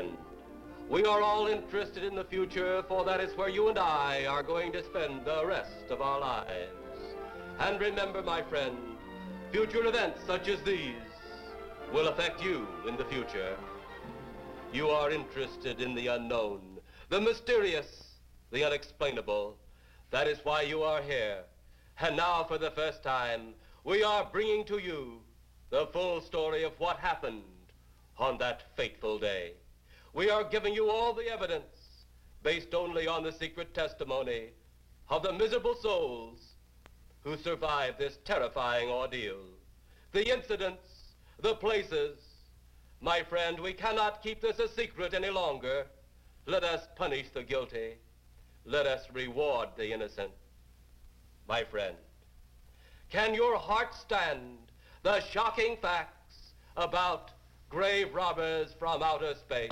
friend. We are all interested in the future, for that is where you and I are going to spend the rest of our lives. And remember, my friend, future events such as these will affect you in the future. You are interested in the unknown, the mysterious, the unexplainable. That is why you are here. And now, for the first time, we are bringing to you the full story of what happened on that fateful day. We are giving you all the evidence based only on the secret testimony of the miserable souls who survived this terrifying ordeal. The incidents, the places. My friend, we cannot keep this a secret any longer. Let us punish the guilty. Let us reward the innocent. My friend, can your heart stand the shocking facts about grave robbers from outer space?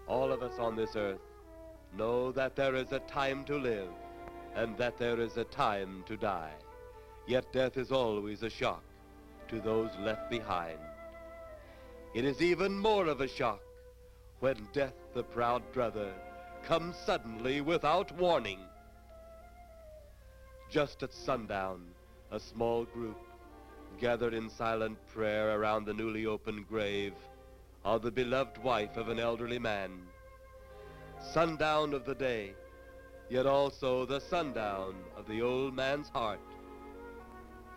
All of us on this earth know that there is a time to live and that there is a time to die. Yet death is always a shock to those left behind. It is even more of a shock when death, the proud brother, comes suddenly without warning. Just at sundown, a small group gathered in silent prayer around the newly opened grave of the beloved wife of an elderly man. Sundown of the day, yet also the sundown of the old man's heart.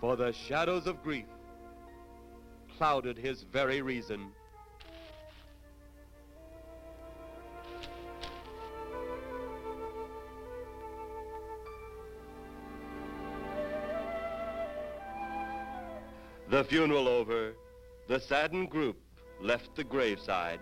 For the shadows of grief clouded his very reason. The funeral over, the saddened group left the graveside.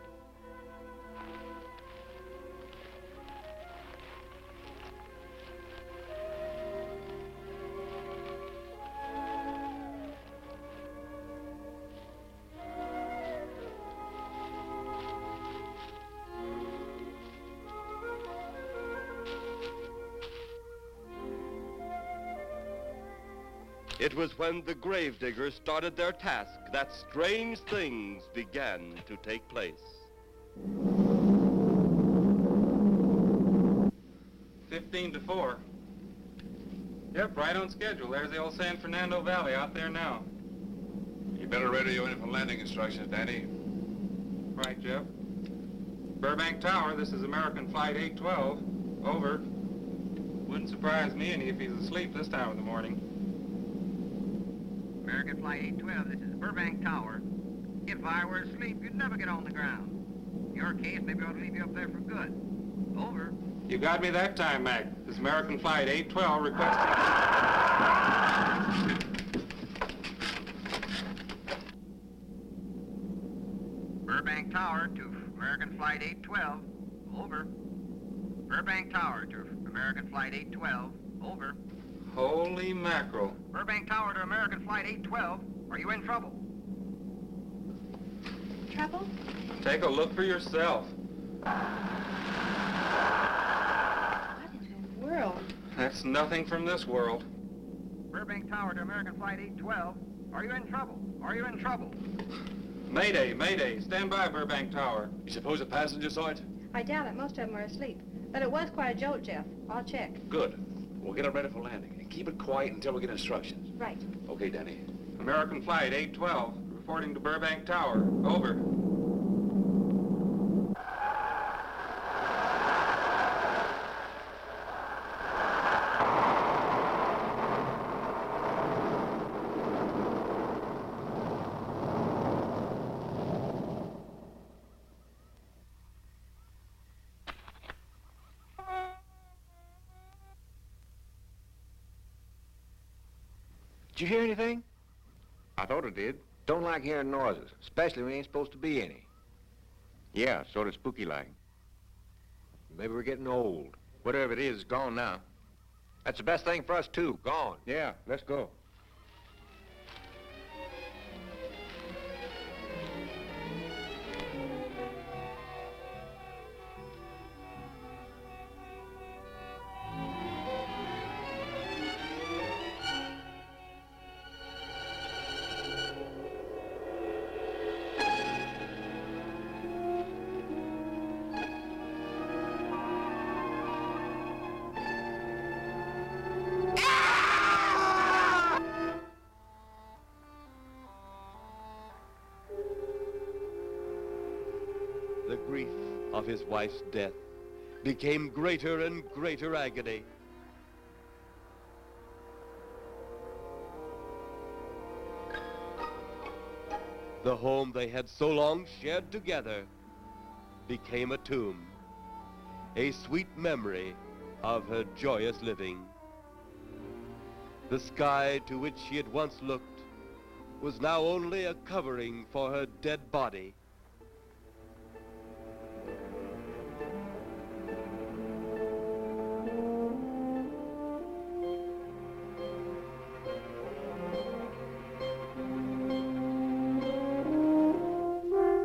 It was when the gravediggers started their task that strange things began to take place. 15 to 4. Yep, right on schedule. There's the old San Fernando Valley out there now. You better radio in for landing instructions, Danny. Right, Jeff. Burbank Tower, this is American Flight 812. Over. Wouldn't surprise me any if he's asleep this time of the morning. American Flight 812, this is Burbank Tower. If I were asleep, you'd never get on the ground. In your case, maybe I ought to leave you up there for good. Over. You got me that time, Mac. This is American Flight 812 requesting... Burbank Tower to American Flight 812. Over. Burbank Tower to American Flight 812. Over. Holy mackerel. Burbank Tower to American Flight 812. Are you in trouble? Trouble? Take a look for yourself. What in the world? That's nothing from this world. Burbank Tower to American Flight 812. Are you in trouble? Are you in trouble? Mayday, mayday. Stand by, Burbank Tower. You suppose a passenger saw it? I doubt it. Most of them are asleep. But it was quite a jolt, Jeff. I'll check. Good. We'll get it ready for landing. And keep it quiet until we get instructions. Right. Okay, Danny. American Flight 812, reporting to Burbank Tower. Over. Did you hear anything? I thought it did. Don't like hearing noises, especially when there ain't supposed to be any. Yeah, sort of spooky-like. Maybe we're getting old. Whatever it is, it's gone now. That's the best thing for us, too. Gone. Yeah, let's go. The grief of his wife's death became greater and greater agony. The home they had so long shared together became a tomb, a sweet memory of her joyous living. The sky to which she had once looked was now only a covering for her dead body.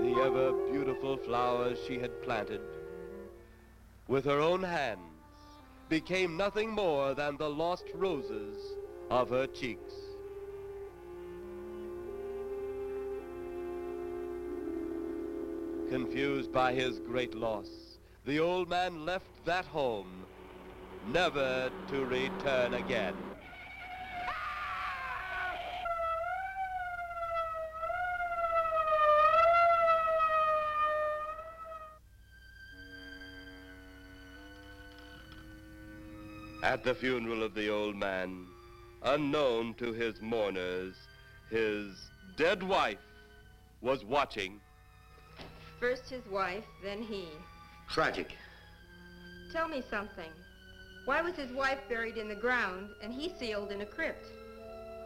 The ever-beautiful flowers she had planted with her own hands became nothing more than the lost roses of her cheeks. Confused by his great loss, the old man left that home, never to return again. At the funeral of the old man, unknown to his mourners, his dead wife was watching. First his wife, then he. Tragic. Tell me something. Why was his wife buried in the ground and he sealed in a crypt?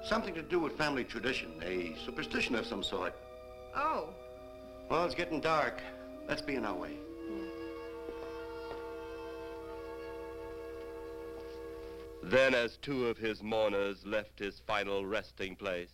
Something to do with family tradition, a superstition of some sort. Oh. Well, it's getting dark. Let's be on our way. Then, as two of his mourners left his final resting place,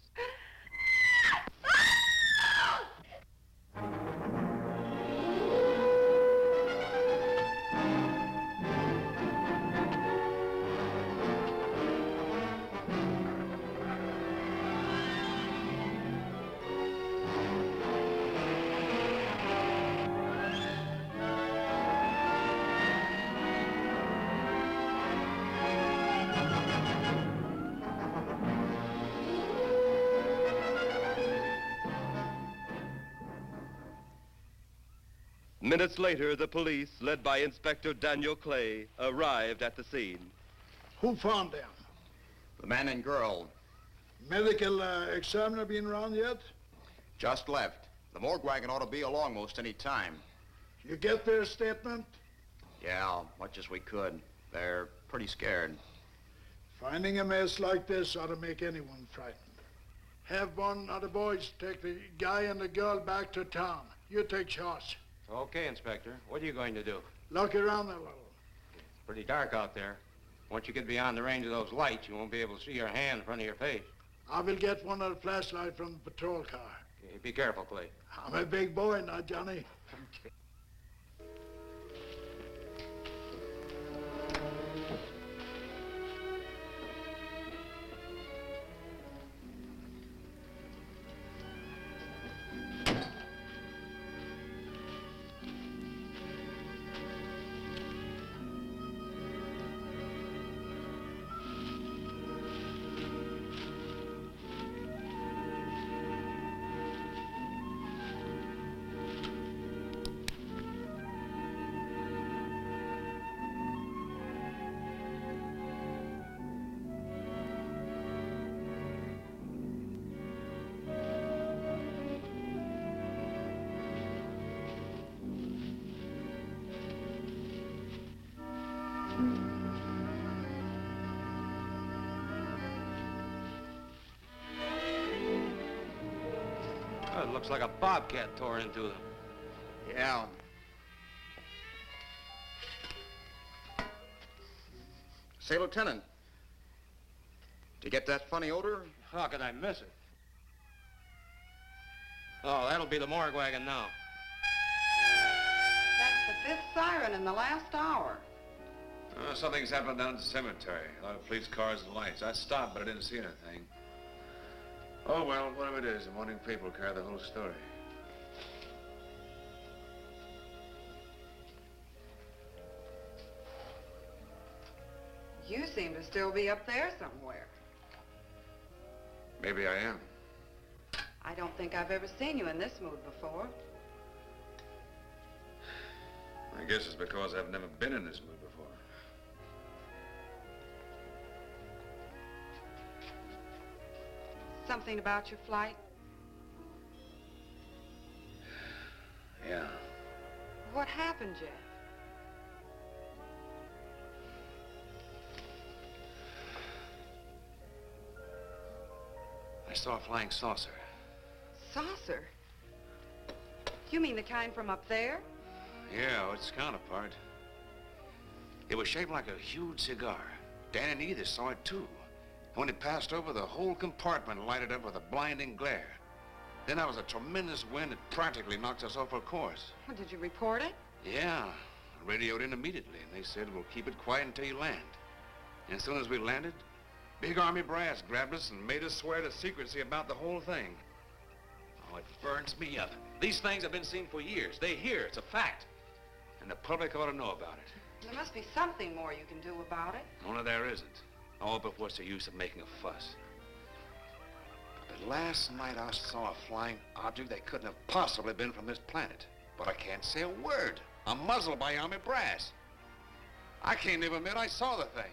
minutes later, the police, led by Inspector Daniel Clay, arrived at the scene. Who found them? The man and girl Medical examiner been around yet? just left. The morgue wagon ought to be along most any time. You get their statement? Yeah, much as we could. They're pretty scared. Finding a mess like this ought to make anyone frightened. Have one of the boys take the guy and the girl back to town. You take charge. Okay, Inspector. What are you going to do? Look around a little. It's pretty dark out there. Once you get beyond the range of those lights, you won't be able to see your hand in front of your face. I will get one of the flashlights from the patrol car. Okay, be careful, Clay. I'm a big boy now, Johnny. Okay. Looks like a bobcat tore into them. Yeah. Say, Lieutenant, did you get that funny odor? How could I miss it? Oh, that'll be the morgue wagon now. That's the 5th siren in the last hour. Something's happened down at the cemetery. A lot of police cars and lights. I stopped, but I didn't see anything. Oh, well, whatever it is, the morning paper will carry the whole story. You seem to still be up there somewhere. Maybe I am. I don't think I've ever seen you in this mood before. I guess it's because I've never been in this mood before. Something about your flight? Yeah. What happened, Jeff? I saw a flying saucer. Saucer? You mean the kind from up there? Yeah, its counterpart. It was shaped like a huge cigar. Dan and Edith saw it too. When it passed over, the whole compartment lighted up with a blinding glare. Then there was a tremendous wind that practically knocked us off our course. Well, did you report it? Yeah, I radioed in immediately, and they said, we'll keep it quiet until you land. And as soon as we landed, big army brass grabbed us and made us swear to secrecy about the whole thing. Oh, it burns me up. These things have been seen for years. They hear, it's a fact. And the public ought to know about it. There must be something more you can do about it. Only there isn't. Oh, but what's the use of making a fuss? But last night I saw a flying object that couldn't have possibly been from this planet. But I can't say a word. I'm muzzled by army brass. I can't even admit I saw the thing.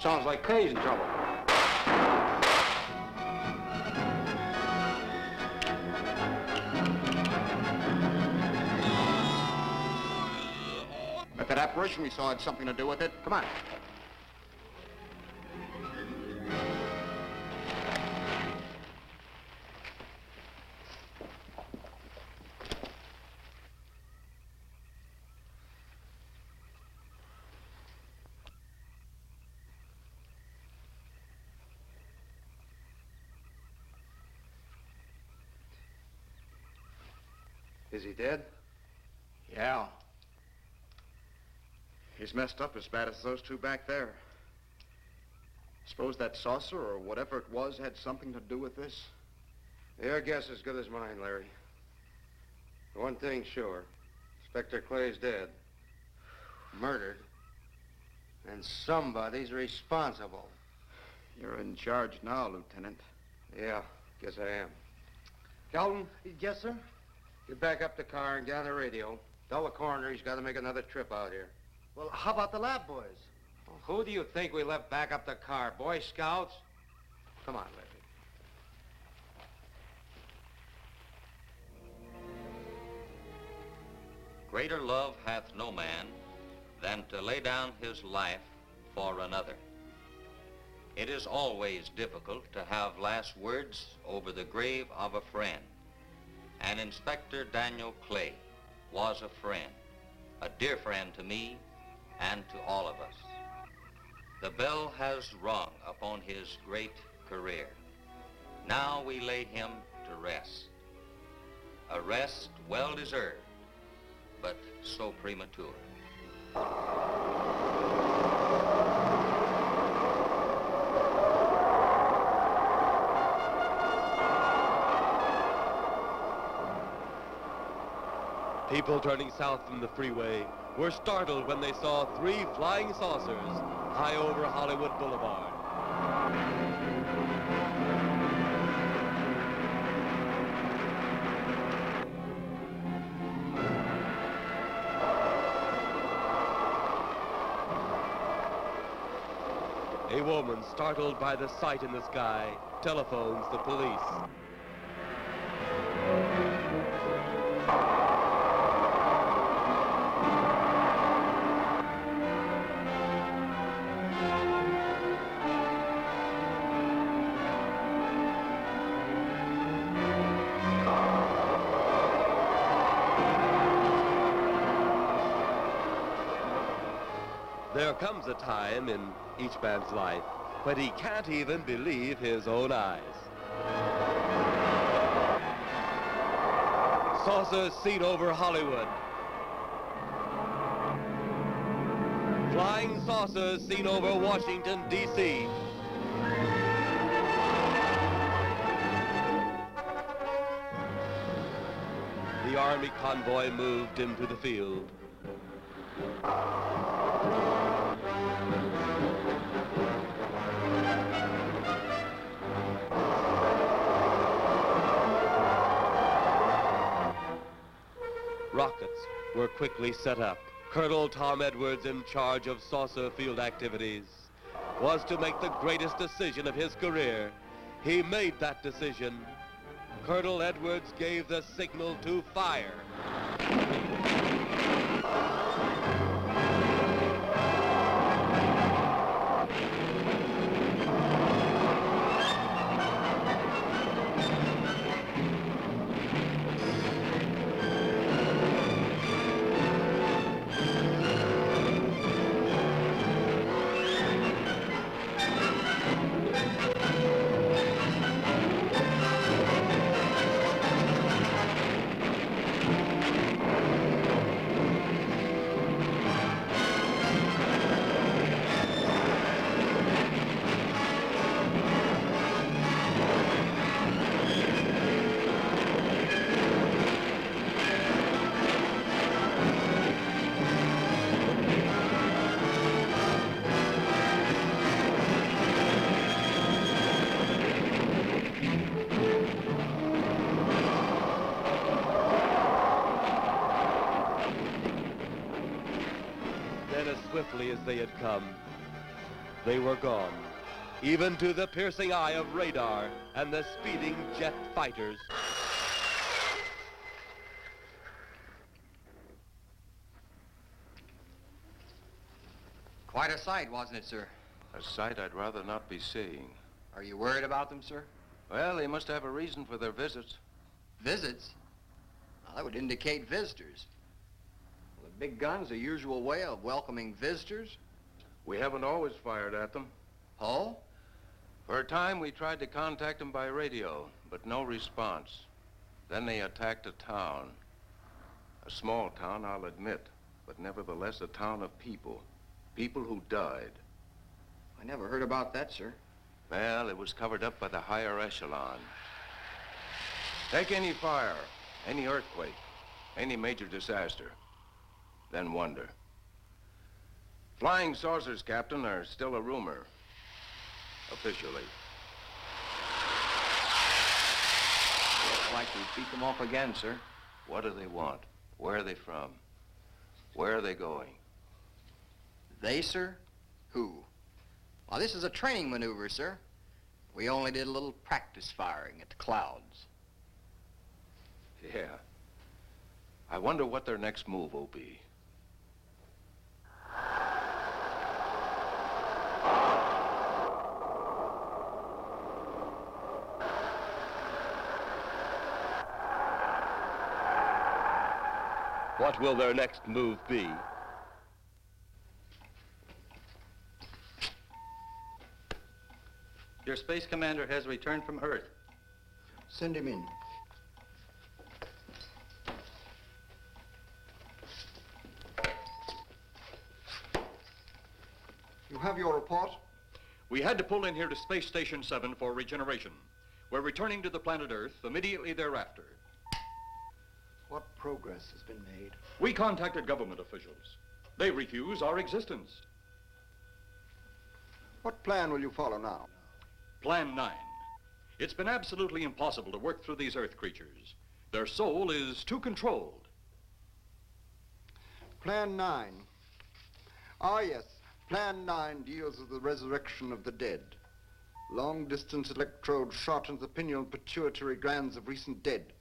Sounds like Kay's in trouble. If that apparition we saw had something to do with it, come on. Is he dead? Yeah. He's messed up as bad as those two back there. Suppose that saucer or whatever it was had something to do with this? Your guess is as good as mine, Larry. One thing's sure. Inspector Clay's dead. Murdered. And somebody's responsible. You're in charge now, Lieutenant. Yeah, guess I am. Kelton? Yes, sir? Get back up the car and get on the radio. Tell the coroner he's got to make another trip out here. Well, how about the lab boys? Well, who do you think we left back up the car? Boy Scouts? Come on, Larry. Greater love hath no man than to lay down his life for another. It is always difficult to have last words over the grave of a friend. And Inspector Daniel Clay was a friend, a dear friend to me and to all of us. The bell has rung upon his great career. Now we lay him to rest. A rest well deserved, but so premature. People turning south from the freeway were startled when they saw 3 flying saucers high over Hollywood Boulevard. A woman, startled by the sight in the sky, telephones the police. There comes a time in each man's life when he can't even believe his own eyes. Saucers seen over Hollywood. Flying saucers seen over Washington, D.C. The Army convoy moved into the field. Rockets were quickly set up. Colonel Tom Edwards, in charge of saucer field activities, was to make the greatest decision of his career. He made that decision. Colonel Edwards gave the signal to fire. Swiftly as they had come, they were gone, even to the piercing eye of radar and the speeding jet fighters. Quite a sight, wasn't it, sir? A sight I'd rather not be seeing. Are you worried about them, sir? Well, they must have a reason for their visits. Visits? Well, that would indicate visitors. The big gun's the usual way of welcoming visitors. We haven't always fired at them. Oh? For a time, we tried to contact them by radio, but no response. Then they attacked a town. A small town, I'll admit, but nevertheless a town of people. People who died. I never heard about that, sir. Well, it was covered up by the higher echelon. Take any fire, any earthquake, any major disaster, then wonder. Flying saucers, Captain, are still a rumor, officially. Looks like we beat them off again, sir. What do they want? Where are they from? Where are they going? They, sir? Who? Well, this is a training maneuver, sir. We only did a little practice firing at the clouds. Yeah. I wonder what their next move will be. What will their next move be? Your space commander has returned from Earth. Send him in. You have your report? We had to pull in here to Space Station 7 for regeneration. We're returning to the planet Earth immediately thereafter. What progress has been made? We contacted government officials. They refuse our existence. What plan will you follow now? Plan 9. It's been absolutely impossible to work through these Earth creatures. Their soul is too controlled. Plan 9. Ah, yes. Plan 9 deals with the resurrection of the dead. Long-distance electrode shot into the pineal pituitary glands of recent dead.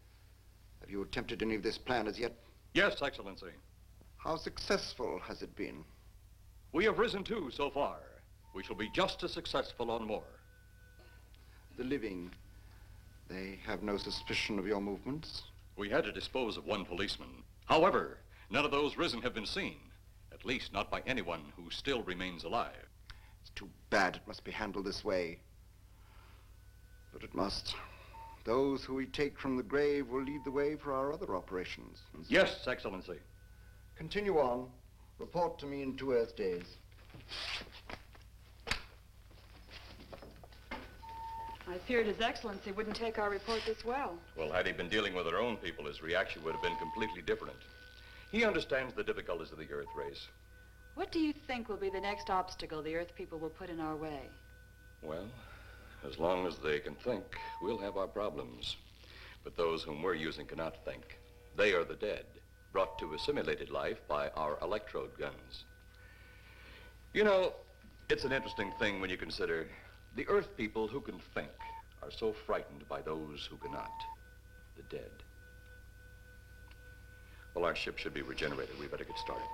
Have you attempted any of this plan as yet? Yes, Excellency. How successful has it been? We have risen 2 so far. We shall be just as successful on more. The living, they have no suspicion of your movements? We had to dispose of 1 policeman. However, none of those risen have been seen. At least not by anyone who still remains alive. It's too bad it must be handled this way. But it must. Those who we take from the grave will lead the way for our other operations. Yes, Excellency. Continue on. Report to me in 2 Earth days. I feared His Excellency wouldn't take our report this well. Well, had he been dealing with our own people, his reaction would have been completely different. He understands the difficulties of the Earth race. What do you think will be the next obstacle the Earth people will put in our way? Well, as long as they can think, we'll have our problems. But those whom we're using cannot think. They are the dead, brought to a simulated life by our electrode guns. You know, it's an interesting thing when you consider the Earth people who can think are so frightened by those who cannot, the dead. Well, our ship should be regenerated. We better get started.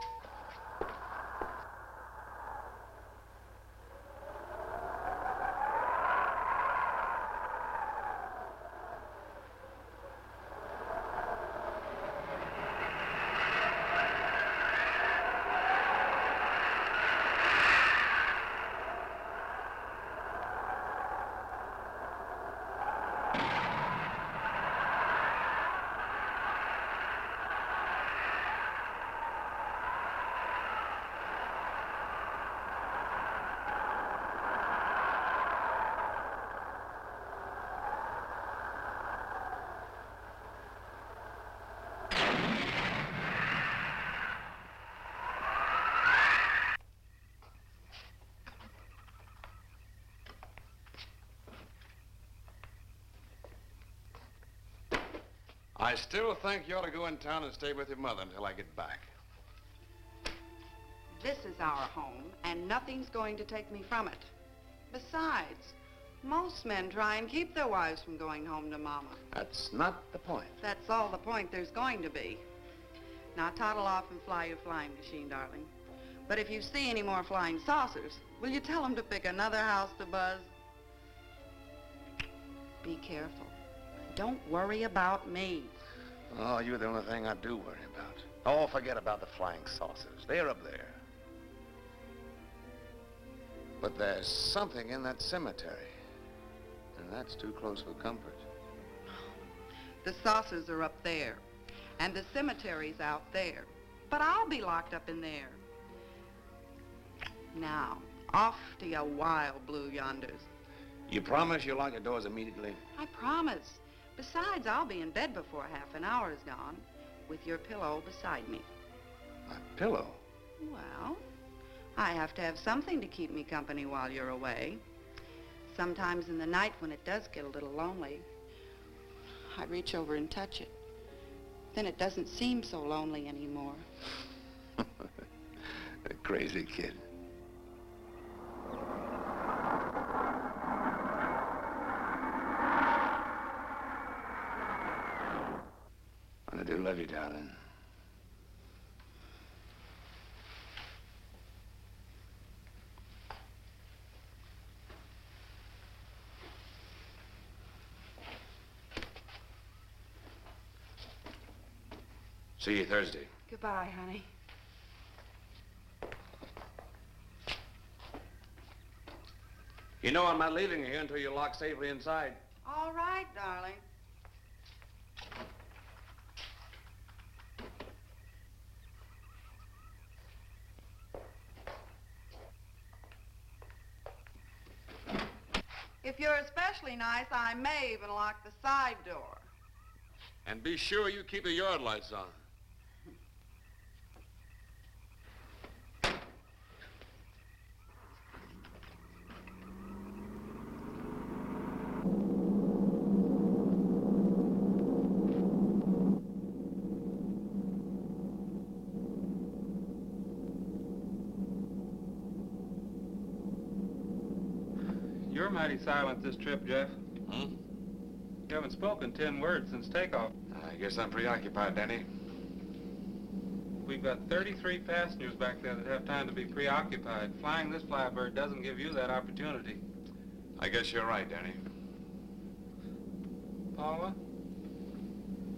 I still think you ought to go in town and stay with your mother until I get back. This is our home, and nothing's going to take me from it. Besides, most men try and keep their wives from going home to Mama. That's not the point. That's all the point there's going to be. Now toddle off and fly your flying machine, darling. But if you see any more flying saucers, will you tell them to pick another house to buzz? Be careful. Don't worry about me. Oh, you're the only thing I do worry about. Oh, forget about the flying saucers. They're up there. But there's something in that cemetery. And that's too close for comfort. The saucers are up there, and the cemetery's out there. But I'll be locked up in there. Now, off to your wild blue yonders. You promise you'll lock the doors immediately? I promise. Besides, I'll be in bed before half an hour is gone, with your pillow beside me. My pillow? Well, I have to have something to keep me company while you're away. Sometimes in the night when it does get a little lonely, I reach over and touch it. Then it doesn't seem so lonely anymore. A crazy kid. I do love you, darling. See you Thursday. Goodbye, honey. You know I'm not leaving you here until you're locked safely inside. All right, darling. If you're especially nice, I may even lock the side door. And be sure you keep the yard lights on. You're mighty silent this trip, Jeff. Hmm? You haven't spoken 10 words since takeoff. I guess I'm preoccupied, Danny. We've got 33 passengers back there that have time to be preoccupied. Flying this flybird doesn't give you that opportunity. I guess you're right, Danny. Paula?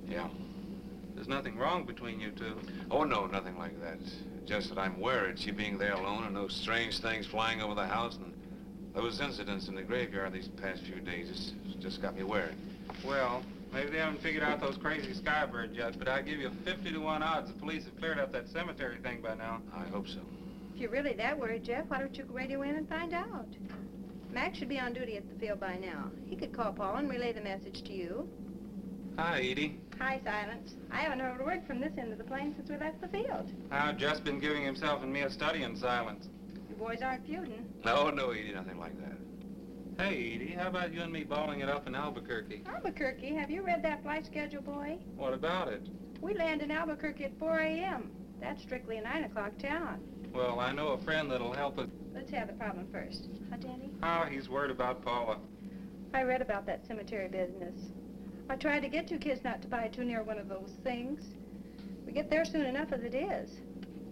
Yeah. There's nothing wrong between you two. Oh, no, nothing like that. Just that I'm worried, she being there alone and those strange things flying over the house and those incidents in the graveyard these past few days. It's just got me worried. Well, maybe they haven't figured out those crazy skybirds yet, but I give you 50 to 1 odds the police have cleared up that cemetery thing by now. I hope so. If you're really that worried, Jeff, why don't you radio in and find out? Mac should be on duty at the field by now. He could call Paul and relay the message to you. Hi, Edie. Hi, Silence. I haven't heard a word from this end of the plane since we left the field. I've just been giving himself and me a study in silence. You boys aren't feuding. No, Edie, nothing like that. Hey, Edie, how about you and me balling it up in Albuquerque? Albuquerque? Have you read that flight schedule, boy? What about it? We land in Albuquerque at 4 a.m. That's strictly a 9 o'clock town. Well, I know a friend that'll help us. Let's have the problem first. Huh, Danny? Oh, he's worried about Paula. I read about that cemetery business. I tried to get you kids not to buy too near one of those things. We get there soon enough as it is.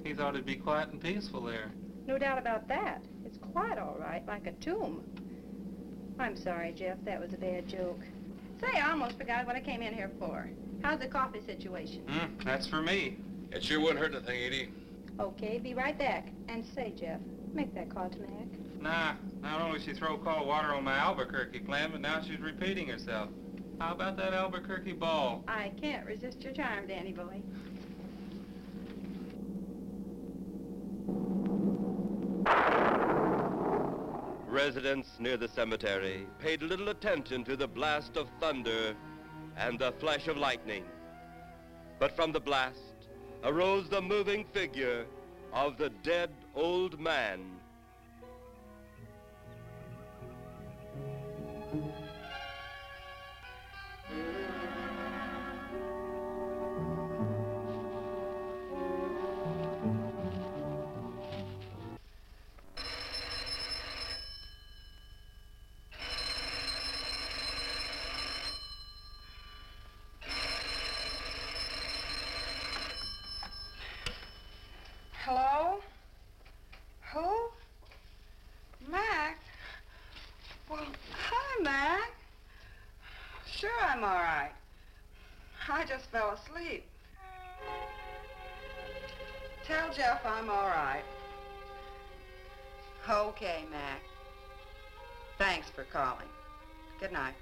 He thought it'd be quiet and peaceful there. No doubt about that. It's quite all right, like a tomb. I'm sorry, Jeff. That was a bad joke. Say, I almost forgot what I came in here for. How's the coffee situation? That's for me. It sure wouldn't hurt a thing, Edie. Okay, be right back. And say, Jeff, make that call to Mac. Nah, not only she throw cold water on my Albuquerque plan, but now she's repeating herself. How about that Albuquerque ball? I can't resist your charm, Danny boy. Residents near the cemetery paid little attention to the blast of thunder and the flash of lightning. But from the blast arose the moving figure of the dead old man. Hello? Who? Mac? Well, hi, Mac. Sure, I'm all right. I just fell asleep. Tell Jeff I'm all right. Okay, Mac. Thanks for calling. Good night.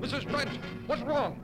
Mrs. Trent, what's wrong?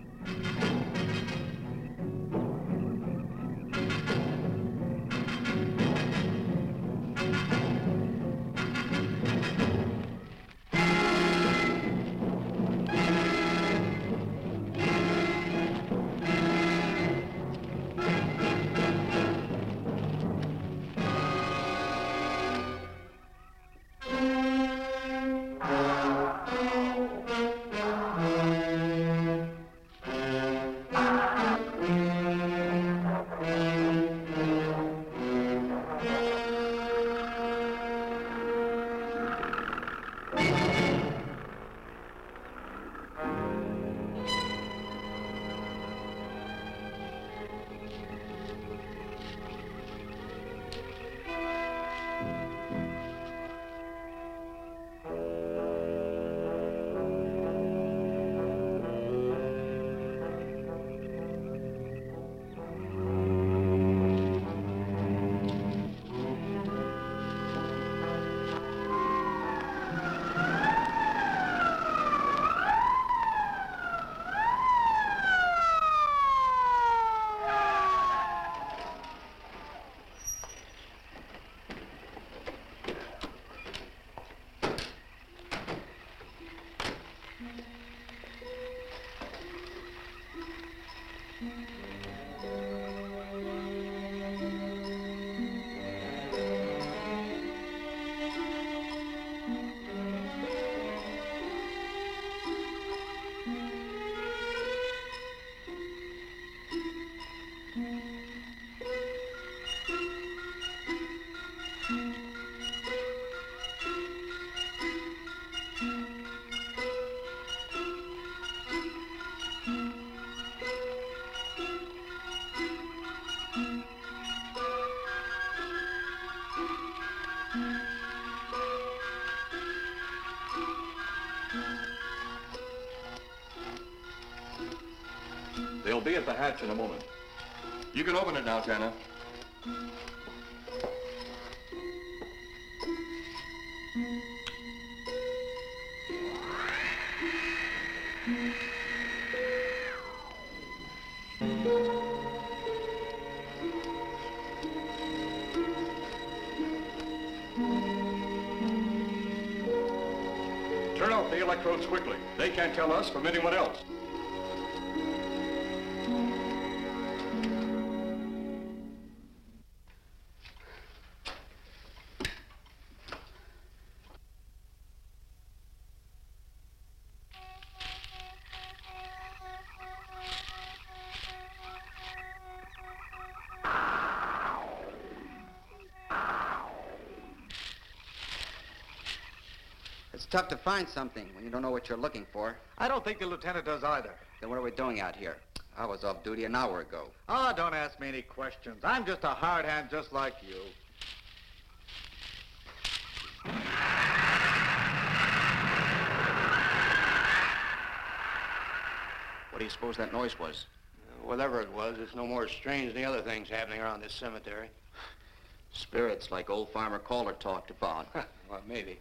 They'll be at the hatch in a moment. You can open it now, Tanner. Turn off the electrodes quickly. They can't tell us from anyone else. It's tough to find something when you don't know what you're looking for. I don't think the lieutenant does either. Then what are we doing out here? I was off duty an hour ago. Oh, don't ask me any questions. I'm just a hard hand just like you. What do you suppose that noise was? Whatever it was, it's no more strange than the other things happening around this cemetery. Spirits, like old Farmer Calder talked about. Well, maybe.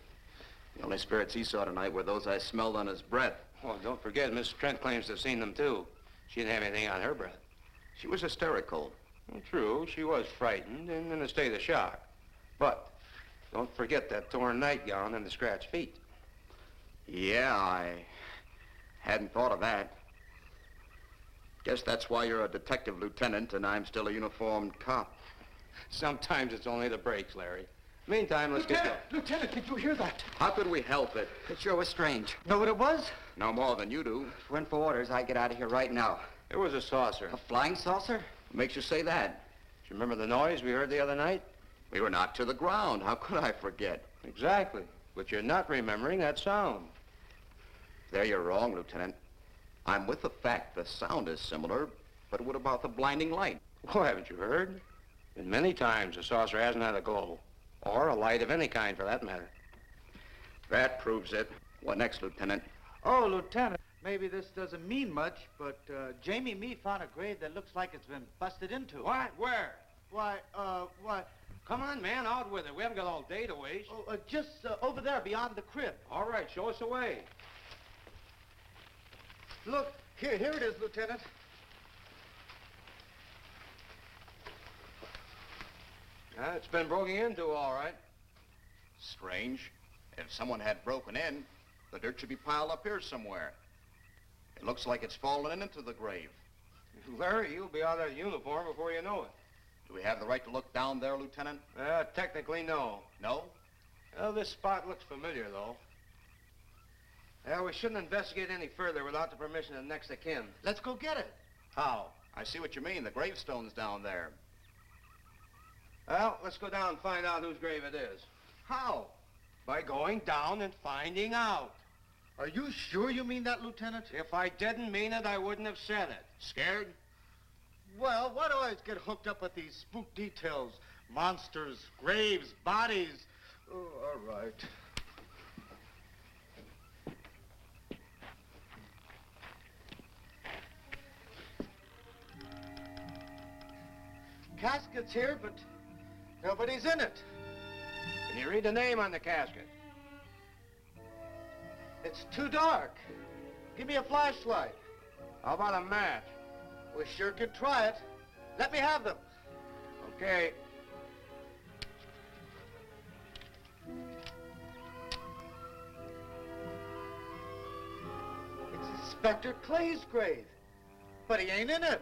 The only spirits he saw tonight were those I smelled on his breath. Well, don't forget, Miss Trent claims to have seen them, too. She didn't have anything on her breath. She was hysterical. Well, true, she was frightened and in a state of shock. But don't forget that torn nightgown and the scratched feet. Yeah, I hadn't thought of that. Guess that's why you're a detective lieutenant and I'm still a uniformed cop. Sometimes it's only the breaks, Larry. Meantime, let's get going. Lieutenant, did you hear that? How could we help it? It sure was strange. Know what it was? No more than you do. Went for orders. I get out of here right now. It was a saucer. A flying saucer? What makes you say that? Do you remember the noise we heard the other night? We were knocked to the ground. How could I forget? Exactly. But you're not remembering that sound. There you're wrong, Lieutenant. I'm with the fact the sound is similar, but what about the blinding light? Oh, haven't you heard? Been many times the saucer hasn't had a glow. Or a light of any kind, for that matter. That proves it. What next, Lieutenant? Oh, Lieutenant, maybe this doesn't mean much, but Jamie and me found a grave that looks like it's been busted into. What? Where? Why, Come on, man, out with it. We haven't got all day to waste. Oh, just over there beyond the crib. All right, show us the way. Look, here it is, Lieutenant. It's been broken into, all right. Strange. If someone had broken in, the dirt should be piled up here somewhere. It looks like it's fallen into the grave. Larry, you'll be out of uniform before you know it. Do we have the right to look down there, Lieutenant? Technically, no. No? Well, this spot looks familiar, though. We shouldn't investigate any further without the permission of next of kin. Let's go get it. How? I see what you mean. The gravestone's down there. Well, let's go down and find out whose grave it is. How? By going down and finding out. Are you sure you mean that, Lieutenant? If I didn't mean it, I wouldn't have said it. Scared? Well, why do I always get hooked up with these spook details? Monsters, graves, bodies. Oh, all right. Casket's here, but nobody's in it. Can you read the name on the casket? It's too dark. Give me a flashlight. How about a match? We sure could try it. Let me have them. Okay. It's Inspector Clay's grave, but he ain't in it.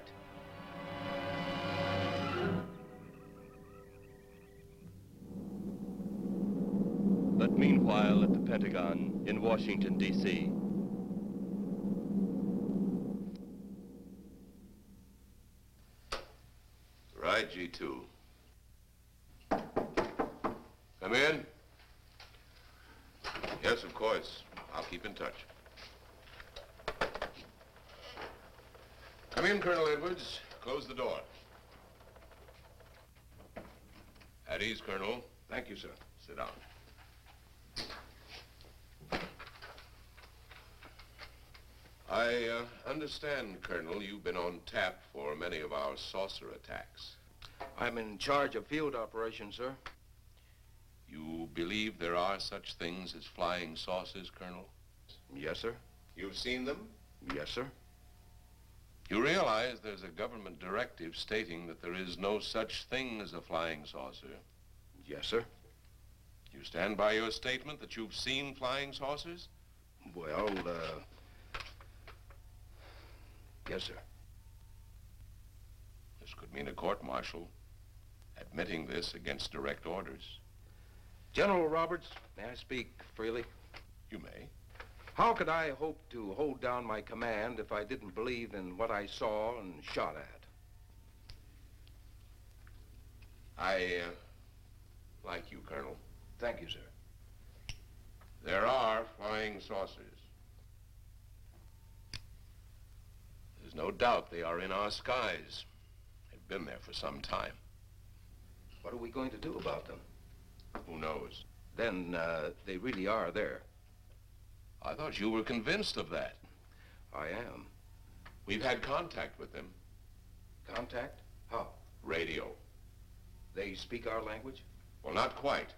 But meanwhile, at the Pentagon in Washington, D.C., Right, G2. Come in. Yes, of course. I'll keep in touch. Come in, Colonel Edwards. Close the door. At ease, Colonel. Thank you, sir. Sit down. I understand, Colonel, you've been on tap for many of our saucer attacks. I'm in charge of field operations, sir. You believe there are such things as flying saucers, Colonel? Yes, sir. You've seen them? Yes, sir. You realize there's a government directive stating that there is no such thing as a flying saucer? Yes, sir. You stand by your statement that you've seen flying saucers? Well, yes, sir. This could mean a court-martial, admitting this against direct orders. General Roberts, may I speak freely? You may. How could I hope to hold down my command if I didn't believe in what I saw and shot at? I like you, Colonel. Thank you, sir. There are flying saucers. There's no doubt they are in our skies. They've been there for some time. What are we going to do about them? Who knows? Then, they really are there. I thought you were convinced of that. I am. We've had contact with them. Contact? How? Radio. They speak our language? Well, not quite.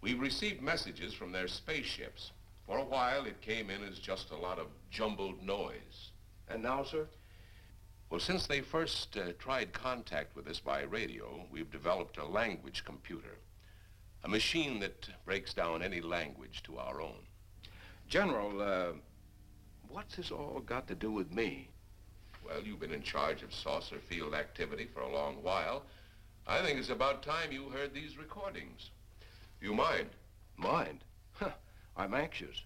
We've received messages from their spaceships. For a while, it came in as just a lot of jumbled noise. And now, sir? Well, since they first tried contact with us by radio, we've developed a language computer. A machine that breaks down any language to our own. General, what's this all got to do with me? Well, you've been in charge of saucer field activity for a long while. I think it's about time you heard these recordings. You mind? Mind? Huh, I'm anxious.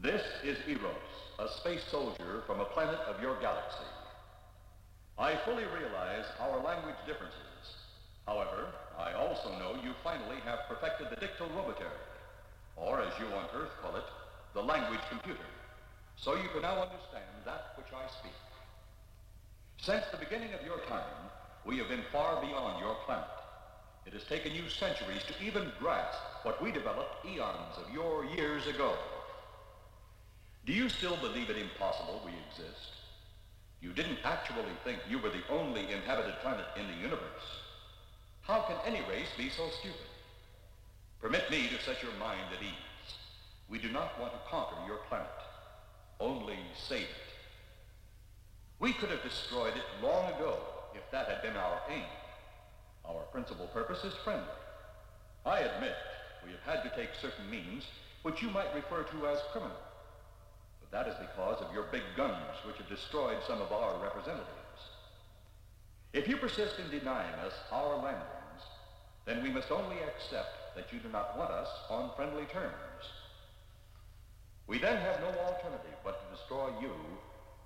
This is Eros, a space soldier from a planet of your galaxy. I fully realize our language differences. However, I also know you finally have perfected the dictorobotery, or as you on Earth call it, the language computer. So you can now understand that which I speak. Since the beginning of your time, we have been far beyond your planet. It has taken you centuries to even grasp what we developed eons of your years ago. Do you still believe it impossible we exist? You didn't actually think you were the only inhabited planet in the universe. How can any race be so stupid? Permit me to set your mind at ease. We do not want to conquer your planet, only save it. We could have destroyed it long ago if that had been our aim. Our principal purpose is friendly. I admit we have had to take certain means which you might refer to as criminal. But that is because of your big guns which have destroyed some of our representatives. If you persist in denying us our landings, then we must only accept that you do not want us on friendly terms. We then have no alternative but to destroy you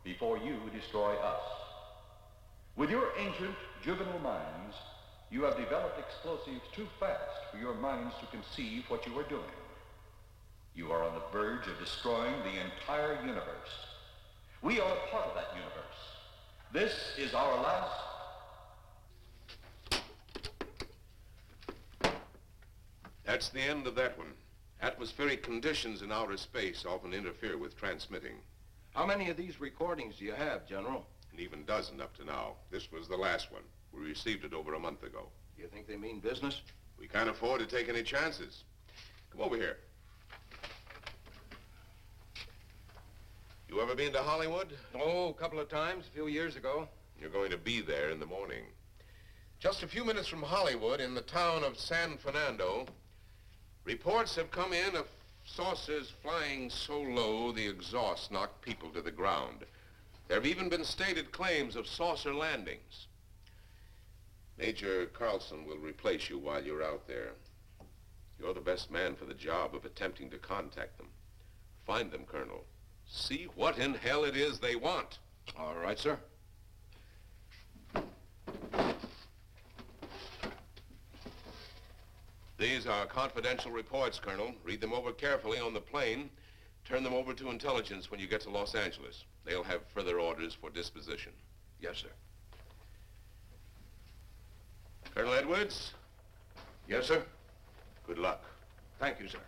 before you destroy us. With your ancient, juvenile minds, you have developed explosives too fast for your minds to conceive what you are doing. You are on the verge of destroying the entire universe. We are a part of that universe. This is our last... That's the end of that one. Atmospheric conditions in outer space often interfere with transmitting. How many of these recordings do you have, General? An even dozen up to now. This was the last one. We received it over a month ago. Do you think they mean business? We can't afford to take any chances. Come over here. You ever been to Hollywood? Oh, a couple of times, a few years ago. You're going to be there in the morning. Just a few minutes from Hollywood, in the town of San Fernando, reports have come in of saucers flying so low the exhaust knocked people to the ground. There have even been stated claims of saucer landings. Major Carlson will replace you while you're out there. You're the best man for the job of attempting to contact them. Find them, Colonel. See what in hell it is they want. All right, sir. These are confidential reports, Colonel. Read them over carefully on the plane. Turn them over to intelligence when you get to Los Angeles. They'll have further orders for disposition. Yes, sir. Colonel Edwards? Yes, sir. Good luck. Thank you, sir.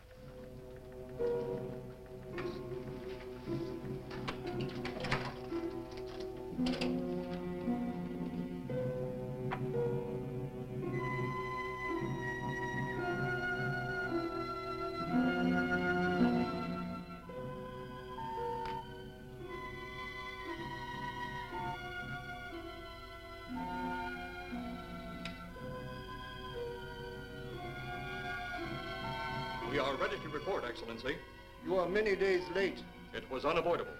We are ready to report, Excellency. You are many days late. It was unavoidable.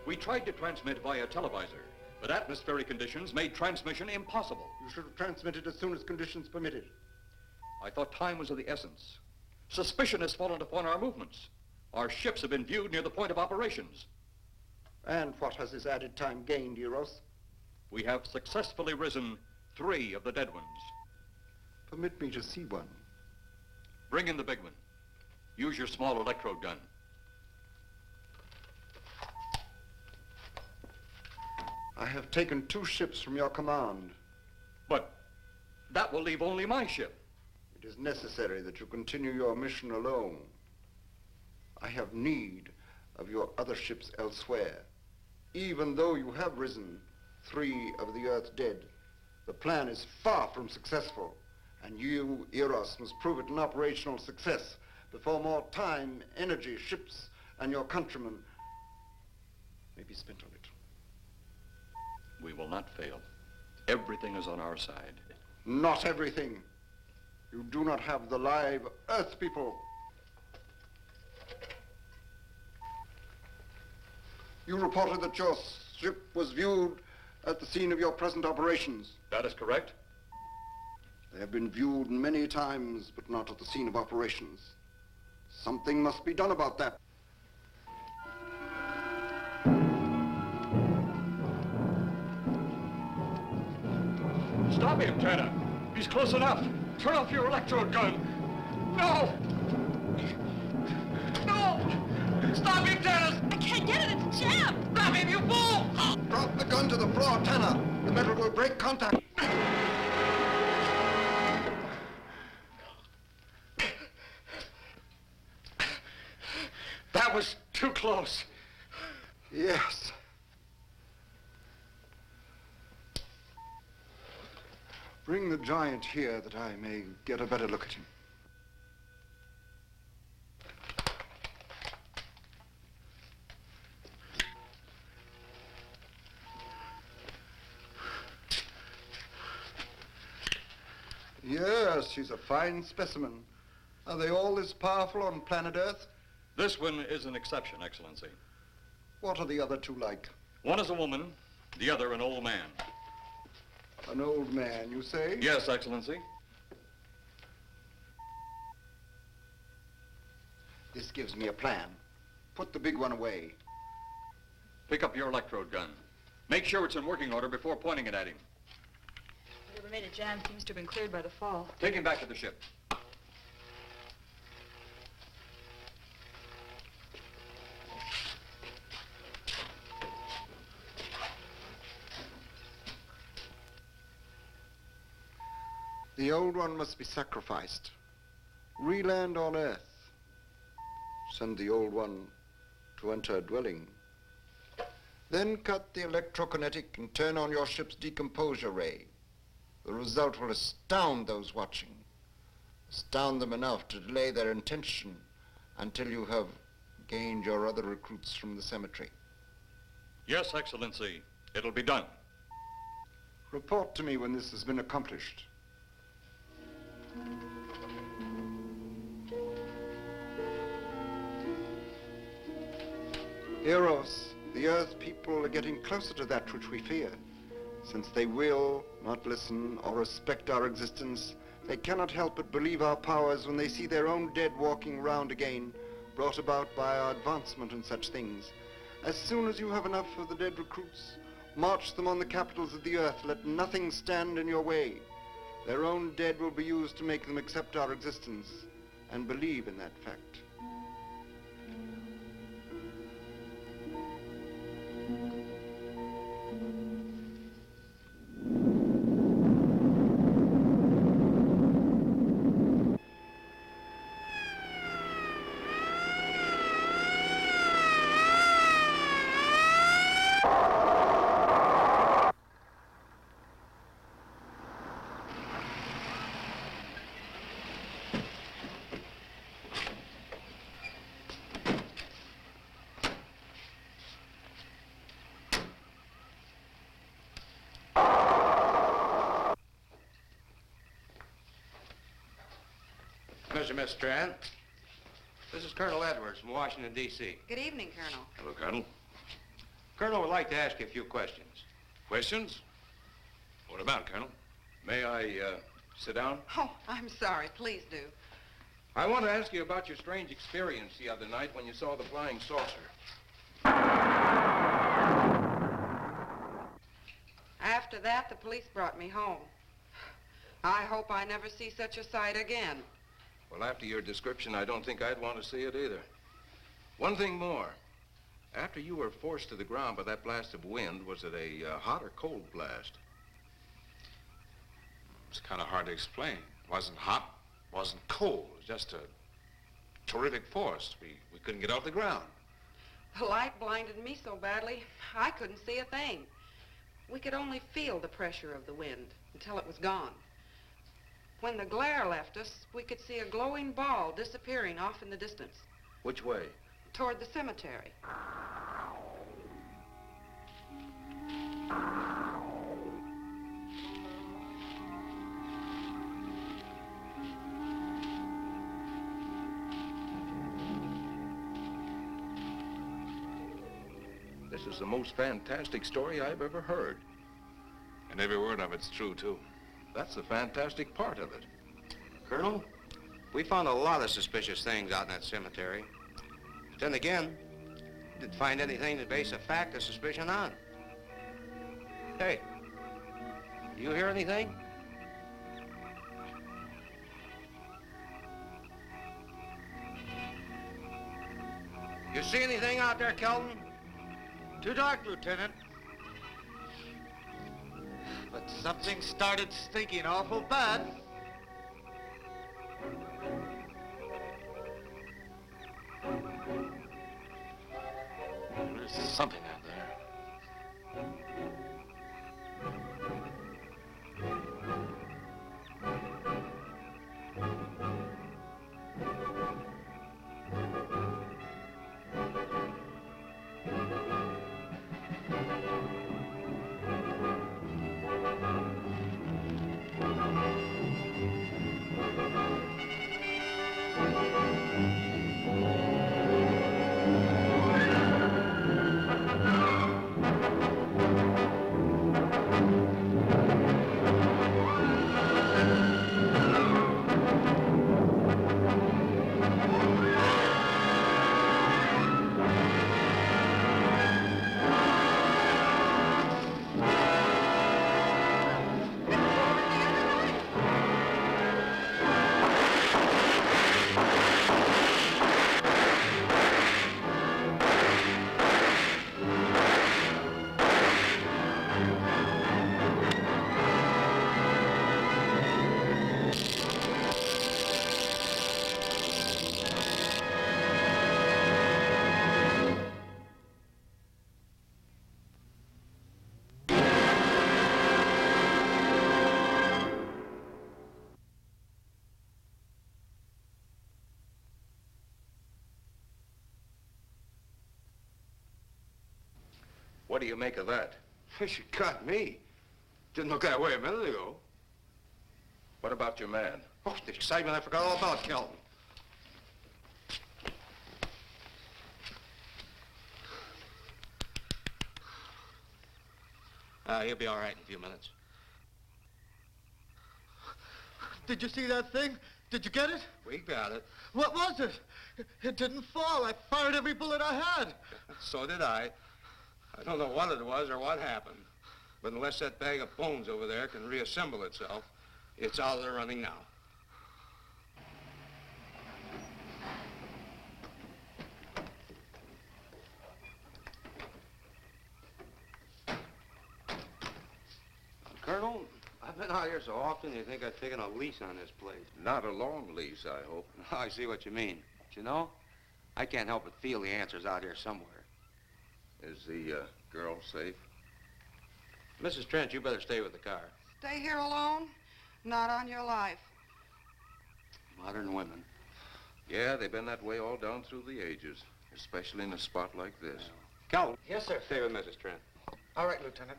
We tried to transmit via televisor, but atmospheric conditions made transmission impossible. You should have transmitted as soon as conditions permitted. I thought time was of the essence. Suspicion has fallen upon our movements. Our ships have been viewed near the point of operations. And what has this added time gained, Eros? We have successfully risen 3 of the dead ones. Permit me to see one. Bring in the big one. Use your small electrode gun. I have taken 2 ships from your command. But that will leave only my ship. It is necessary that you continue your mission alone. I have need of your other ships elsewhere. Even though you have risen 3 of the Earth's dead, the plan is far from successful, and you, Eros, must prove it an operational success before more time, energy, ships, and your countrymen may be spent on it. We will not fail. Everything is on our side. Not everything. You do not have the live Earth people. You reported that your ship was viewed at the scene of your present operations. That is correct. They have been viewed many times, but not at the scene of operations. Something must be done about that. Stop him, Tanner. He's close enough. Turn off your electrode gun. No! No! Stop him, Tanner! I can't get it. It's jammed. Stop him, you fool! Drop the gun to the floor, Tanner. The metal will break contact. That was too close. Yes. Bring the giant here that I may get a better look at him. Yes, he's a fine specimen. Are they all this powerful on planet Earth? This one is an exception, Excellency. What are the other 2 like? One is a woman, the other an old man. An old man, you say? Yes, Excellency. This gives me a plan. Put the big one away. Pick up your electrode gun. Make sure it's in working order before pointing it at him. Whatever made it jam seems to have been cleared by the fall. Take him back to the ship. The old one must be sacrificed. Re-land on Earth. Send the old one to enter a dwelling. Then cut the electrokinetic and turn on your ship's decomposure ray. The result will astound those watching. Astound them enough to delay their intention until you have gained your other recruits from the cemetery. Yes, Excellency. It'll be done. Report to me when this has been accomplished. Eros, the Earth people are getting closer to that which we fear. Since they will not listen or respect our existence, they cannot help but believe our powers when they see their own dead walking round again, brought about by our advancement and such things. As soon as you have enough of the dead recruits, march them on the capitals of the Earth. Let nothing stand in your way. Their own dead will be used to make them accept our existence and believe in that fact. Miss Strand. This is Colonel Edwards from Washington, D.C. Good evening, Colonel. Hello, Colonel. Colonel would like to ask you a few questions. Questions? What about, Colonel? May I sit down? Oh, I'm sorry. Please do. I want to ask you about your strange experience the other night when you saw the flying saucer. After that, the police brought me home. I hope I never see such a sight again. Well, after your description, I don't think I'd want to see it either. One thing more. After you were forced to the ground by that blast of wind, was it a hot or cold blast? It's kind of hard to explain. It wasn't hot wasn't cold. It was just a terrific force. We couldn't get off the ground. The light blinded me so badly, I couldn't see a thing. We could only feel the pressure of the wind until it was gone. When the glare left us, we could see a glowing ball disappearing off in the distance. Which way? Toward the cemetery. This is the most fantastic story I've ever heard. And every word of it's true, too. That's the fantastic part of it. Colonel, we found a lot of suspicious things out in that cemetery. But then again, didn't find anything to base a fact or suspicion on. Hey, you hear anything? You see anything out there, Kelton? Too dark, Lieutenant. But something started stinking awful bad. There's something out there. What do you make of that? You got me. Didn't look that way a minute ago. What about your man? Oh, the excitement, I forgot all about Kelton. He'll be all right in a few minutes. Did you see that thing? Did you get it? We got it. What was it? It didn't fall. I fired every bullet I had. So did I. I don't know what it was or what happened. But unless that bag of bones over there can reassemble itself, it's out of the running now. Colonel, I've been out here so often, you think I've taken a lease on this place. Not a long lease, I hope. I see what you mean. But you know, I can't help but feel the answer's out here somewhere. Is the girl safe? Mrs. Trent, you better stay with the car. Stay here alone? Not on your life. Modern women. Yeah, they've been that way all down through the ages, especially in a spot like this. Calvin. Yes, sir. Stay with Mrs. Trent. All right, Lieutenant.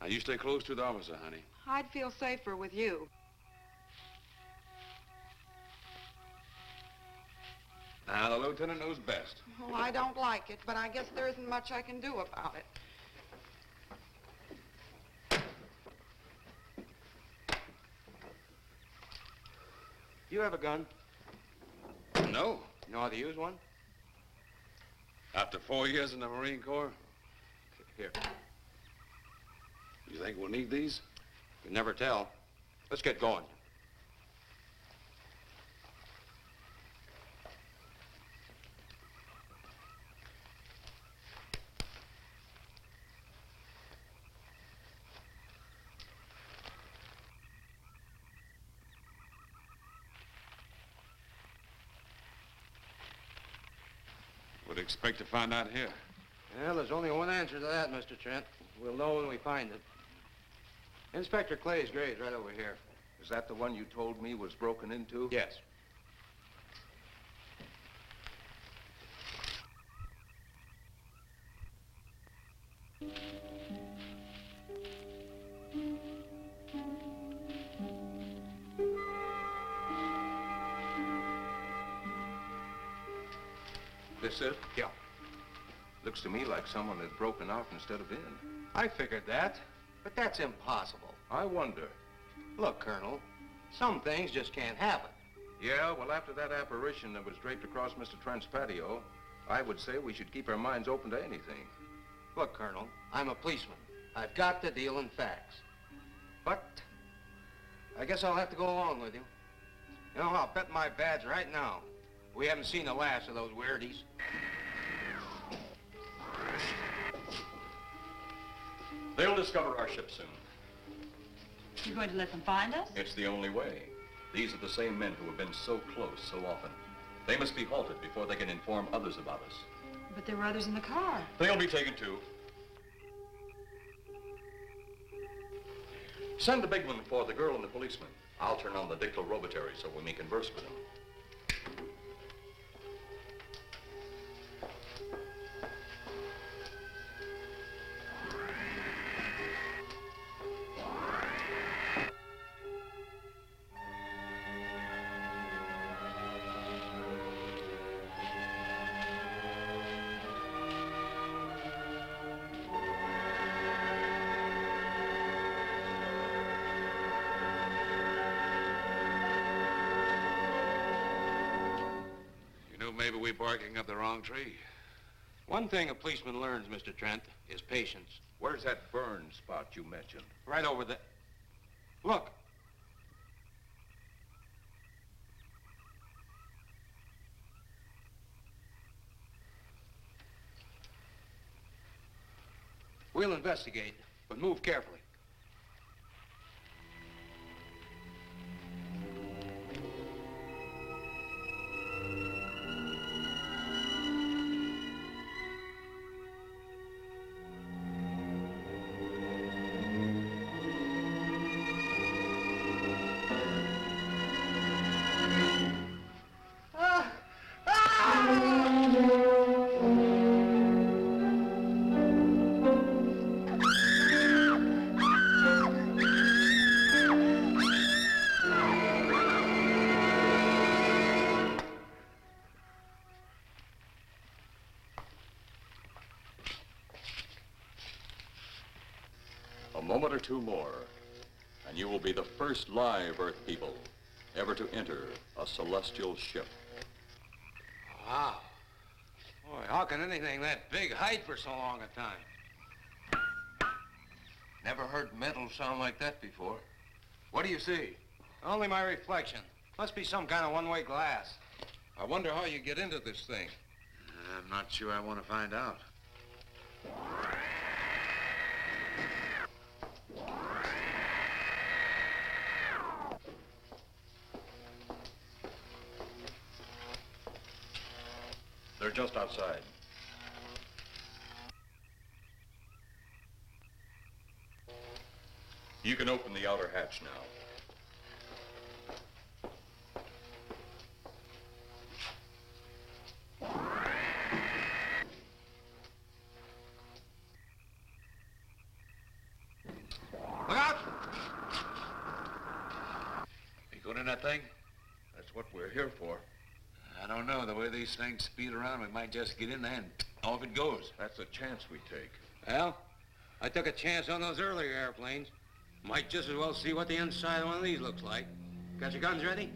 Now, you stay close to the officer, honey. I'd feel safer with you. Now, the lieutenant knows best. Well, I don't like it, but I guess there isn't much I can do about it. You have a gun? No. You know how to use one? After 4 years in the Marine Corps? Here. You think we'll need these? You never tell. Let's get going. expect to find out here? Well, there's only one answer to that, Mr. Trent. We'll know when we find it. Inspector Clay's grave's right over here. Is that the one you told me was broken into? Yes. This it? Yeah. Looks to me like someone had broken out instead of in. I figured that, but that's impossible. I wonder. Look, Colonel, some things just can't happen. Yeah, well, after that apparition that was draped across Mr. Trent's patio, I would say we should keep our minds open to anything. Look, Colonel, I'm a policeman. I've got to deal in facts. But I guess I'll have to go along with you. You know, I'll bet my badge right now we haven't seen the last of those weirdies. They'll discover our ship soon. You're going to let them find us? It's the only way. These are the same men who have been so close so often. They must be halted before they can inform others about us. But there were others in the car. They'll be taken too. Send the big one for the girl and the policeman. I'll turn on the dictorobatary so we may converse with them. Maybe we're barking up the wrong tree. One thing a policeman learns, Mr. Trent, is patience. Where's that burn spot you mentioned? Right over there. Look. We'll investigate, but move carefully. A moment or two more, and you will be the first live Earth people ever to enter a celestial ship. Wow. Boy, how can anything that big hide for so long a time? Never heard metal sound like that before. What do you see? Only my reflection. Must be some kind of one-way glass. I wonder how you get into this thing. I'm not sure I want to find out. They're just outside. You can open the outer hatch now. Look out! You going in that thing? That's what we're here for. I don't know. The way these things speed around, we might just get in there and off it goes. That's a chance we take. Well, I took a chance on those earlier airplanes. Might just as well see what the inside of one of these looks like. Got your guns ready?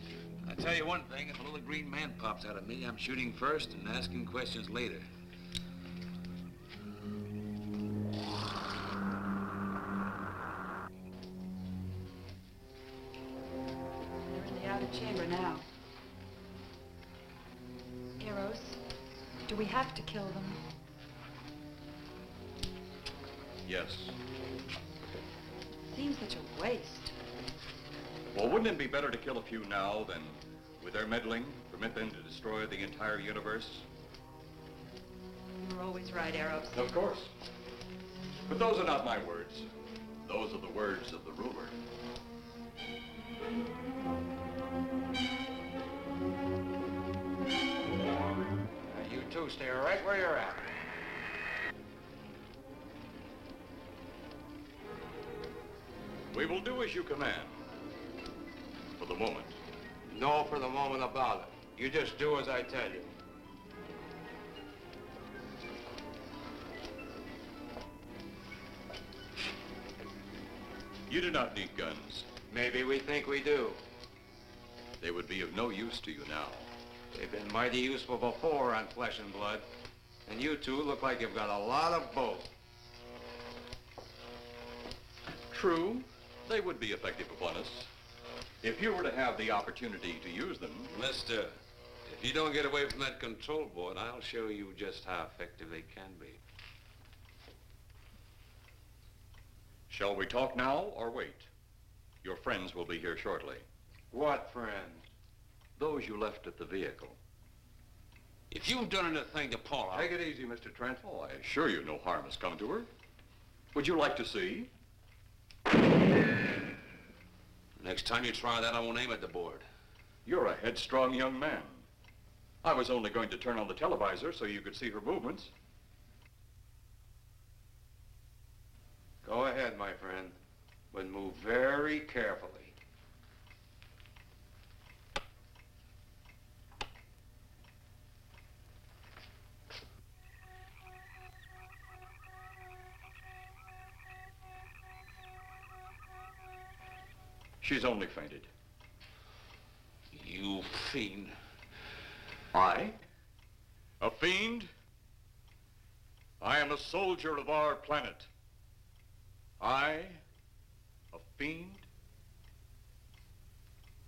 I'll tell you one thing. If a little green man pops out of me, I'm shooting first and asking questions later. They're in the outer chamber now. Eros, do we have to kill them? Yes. Seems such a waste. Well, wouldn't it be better to kill a few now than, with their meddling, permit them to destroy the entire universe? You were always right, Arrows. Of course. But those are not my words. Those are the words of the ruler. You two stay right where you're at. We will do as you command. For the moment. No for the moment about it. You just do as I tell you. You do not need guns. Maybe we think we do. They would be of no use to you now. They've been mighty useful before on flesh and blood. And you two look like you've got a lot of both. True, they would be effective upon us. If you were to have the opportunity to use them... Mister, if you don't get away from that control board, I'll show you just how effective they can be. Shall we talk now or wait? Your friends will be here shortly. What friends? Those you left at the vehicle. If you've done anything to Paula... Take it easy, Mr. Trent. Oh, I assure you no harm has come to her. Would you like to see? Next time you try that, I won't aim at the board. You're a headstrong young man. I was only going to turn on the televisor so you could see her movements. Go ahead, my friend, but move very carefully. She's only fainted. You fiend. I? A fiend? I am a soldier of our planet. I? A fiend?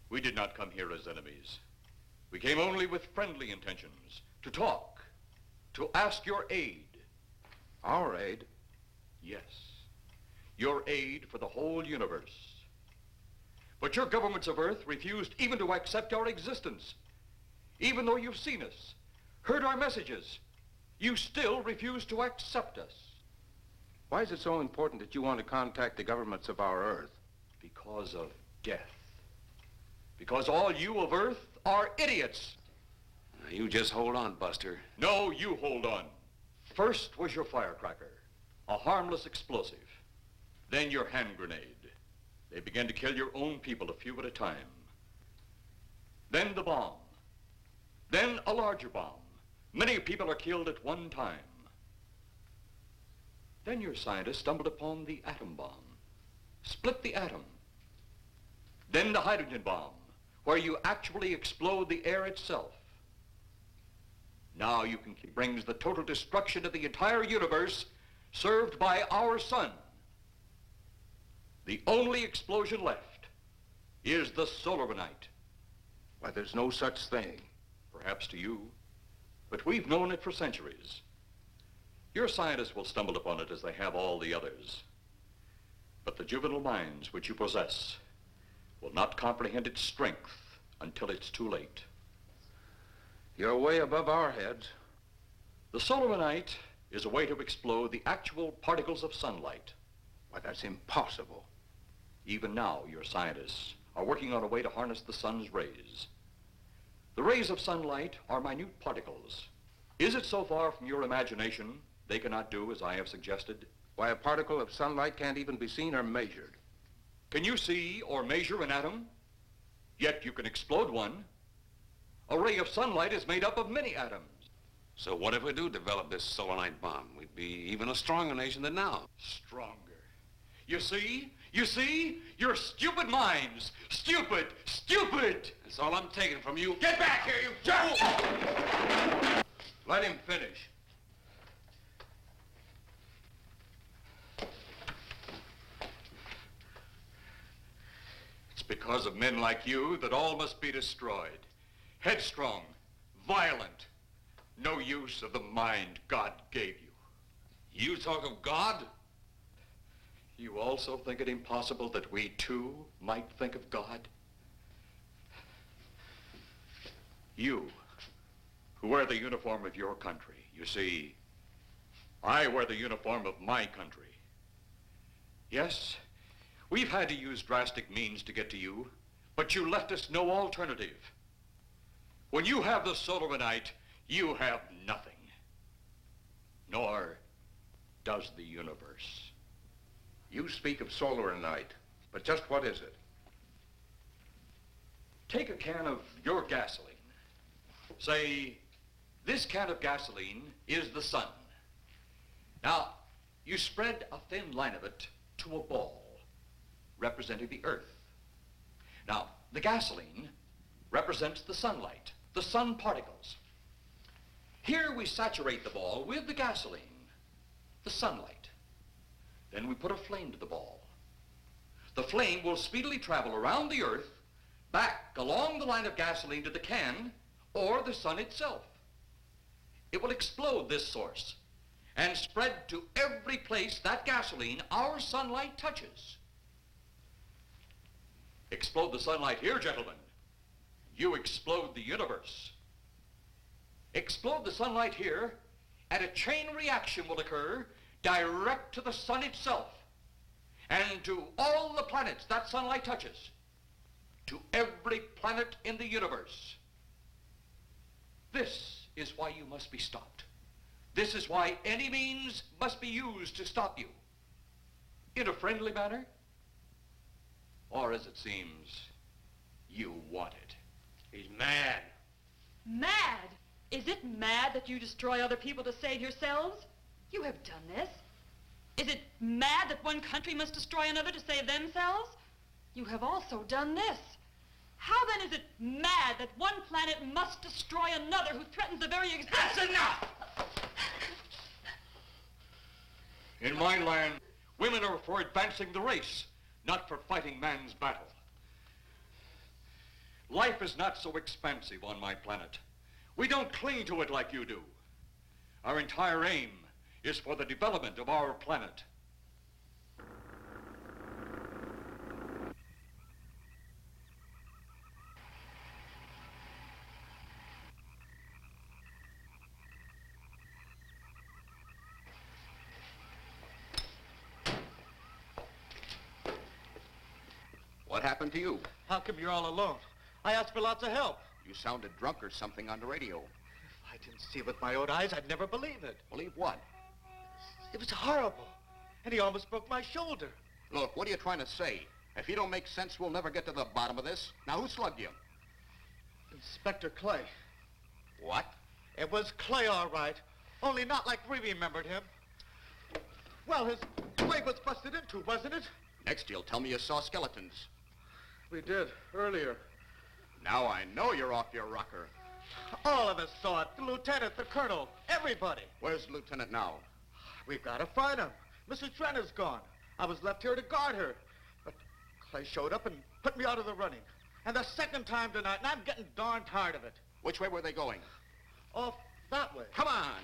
We did not come here as enemies. We came only with friendly intentions, to talk, to ask your aid. Our aid? Yes, your aid for the whole universe. But your governments of Earth refused even to accept our existence. Even though you've seen us, heard our messages, you still refuse to accept us. Why is it so important that you want to contact the governments of our Earth? Because of death. Because all you of Earth are idiots. You just hold on, Buster. No, you hold on. First was your firecracker, a harmless explosive. Then your hand grenade. They began to kill your own people a few at a time. Then the bomb. Then a larger bomb. Many people are killed at one time. Then your scientists stumbled upon the atom bomb. Split the atom. Then the hydrogen bomb, where you actually explode the air itself. Now you can brings the total destruction of the entire universe served by our sun. The only explosion left is the solar night. Why, there's no such thing. Perhaps to you, but we've known it for centuries. Your scientists will stumble upon it as they have all the others. But the juvenile minds which you possess will not comprehend its strength until it's too late. You're way above our heads. The solar night is a way to explode the actual particles of sunlight. Why, that's impossible. Even now, your scientists are working on a way to harness the sun's rays. The rays of sunlight are minute particles. Is it so far from your imagination they cannot do as I have suggested? Why, a particle of sunlight can't even be seen or measured. Can you see or measure an atom? Yet you can explode one. A ray of sunlight is made up of many atoms. So what if we do develop this solar night bomb? We'd be even a stronger nation than now. Stronger. You see? You see? Your stupid minds. Stupid! Stupid! That's all I'm taking from you. Get back here, you fool! Let him finish. It's because of men like you that all must be destroyed. Headstrong, violent, no use of the mind God gave you. You talk of God? You also think it impossible that we too might think of God? You, who wear the uniform of your country, you see, I wear the uniform of my country. Yes, we've had to use drastic means to get to you, but you left us no alternative. When you have the soul of a night, you have nothing. Nor does the universe. You speak of solar night, but just what is it? Take a can of your gasoline. Say, this can of gasoline is the sun. Now, you spread a thin line of it to a ball, representing the earth. Now, the gasoline represents the sunlight, the sun particles. Here we saturate the ball with the gasoline, the sunlight. Then we put a flame to the ball. The flame will speedily travel around the earth, back along the line of gasoline to the can, or the sun itself. It will explode this source and spread to every place that gasoline, our sunlight, touches. Explode the sunlight here, gentlemen. You explode the universe. Explode the sunlight here, and a chain reaction will occur direct to the sun itself and to all the planets that sunlight touches, to every planet in the universe. This is why you must be stopped. This is why any means must be used to stop you. In a friendly manner, or as it seems, you want it. He's mad. Mad? Is it mad that you destroy other people to save yourselves? You have done this. Is it mad that one country must destroy another to save themselves? You have also done this. How then is it mad that one planet must destroy another who threatens the very existence? That's enough! In my land, women are for advancing the race, not for fighting man's battle. Life is not so expansive on my planet. We don't cling to it like you do. Our entire aim is for the development of our planet. What happened to you? How come you're all alone? I asked for lots of help. You sounded drunk or something on the radio. If I didn't see it with my own eyes, I'd never believe it. Believe what? It was horrible. And he almost broke my shoulder. Look, what are you trying to say? If you don't make sense, we'll never get to the bottom of this. Now, who slugged you? Inspector Clay. What? It was Clay, all right. Only not like we remembered him. Well, his leg was busted into, wasn't it? Next, you'll tell me you saw skeletons. We did, earlier. Now I know you're off your rocker. All of us saw it. The lieutenant, the colonel, everybody. Where's the lieutenant now? We've got to find him. Mrs. Trent is gone. I was left here to guard her. But Clay showed up and put me out of the running. And the second time tonight, and I'm getting darn tired of it. Which way were they going? Off that way. Come on.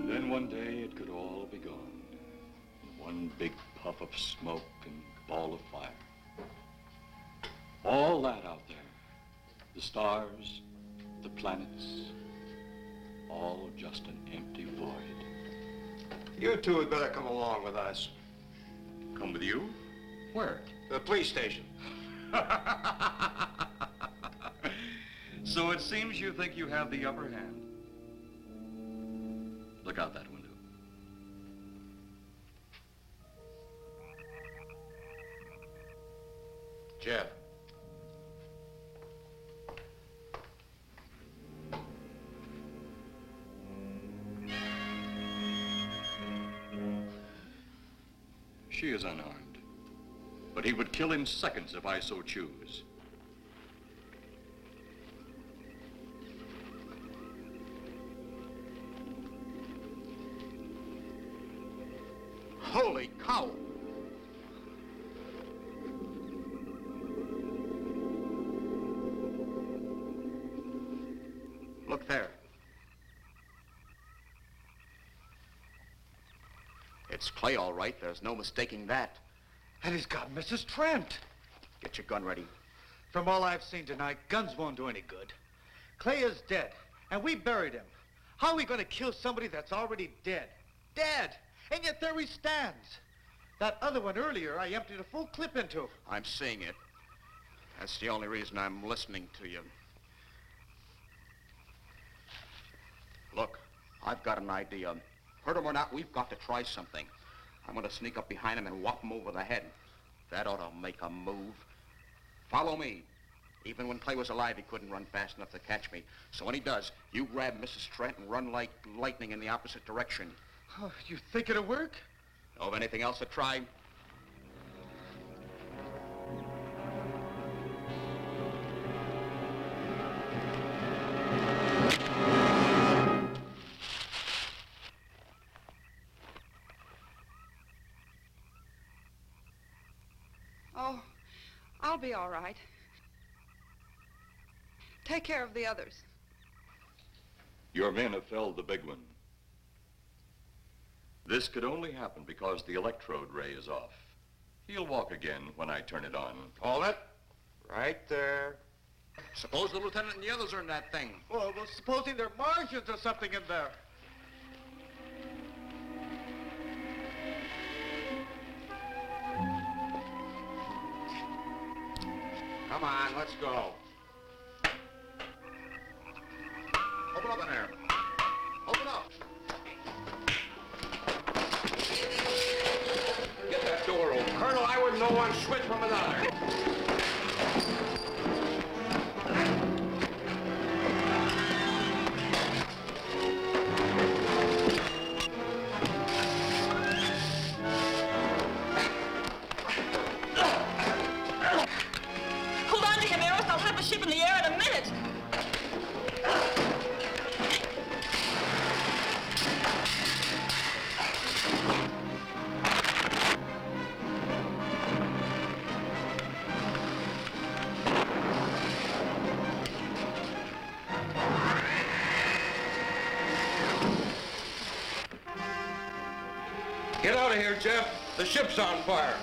And then one day it could all be gone. One big puff of smoke and ball of fire. All that out there, the stars, the planets, all just an empty void. You two had better come along with us. Come with you? Where? The police station. So it seems you think you have the upper hand. Look out that window. Jeff. She is unarmed, but he would kill in seconds if I so choose. Holy cow! Look there. It's Clay, all right. There's no mistaking that. And he's got Mrs. Trent. Get your gun ready. From all I've seen tonight, guns won't do any good. Clay is dead, and we buried him. How are we going to kill somebody that's already dead? Dead! And yet there he stands. That other one earlier, I emptied a full clip into. I'm seeing it. That's the only reason I'm listening to you. Look, I've got an idea. Hurt him or not, we've got to try something. I'm going to sneak up behind him and whop him over the head. That ought to make a move. Follow me. Even when Clay was alive, he couldn't run fast enough to catch me. So when he does, you grab Mrs. Trent and run like lightning in the opposite direction. Oh, you think it'll work? Know of anything else to try? Oh, I'll be all right. Take care of the others. Your men have felled the big one. This could only happen because the electrode ray is off. He'll walk again when I turn it on. Hold it. Right there. Suppose the lieutenant and the others are in that thing. Well, supposing there are Martians or something in there. Come on, let's go. Open up in there. Open up. Get that door open. Colonel, I wouldn't know one switch from another. Hold on to him, Eros. I'll have the ship in the air in a minute. Get out of here, Jeff. The ship's on fire.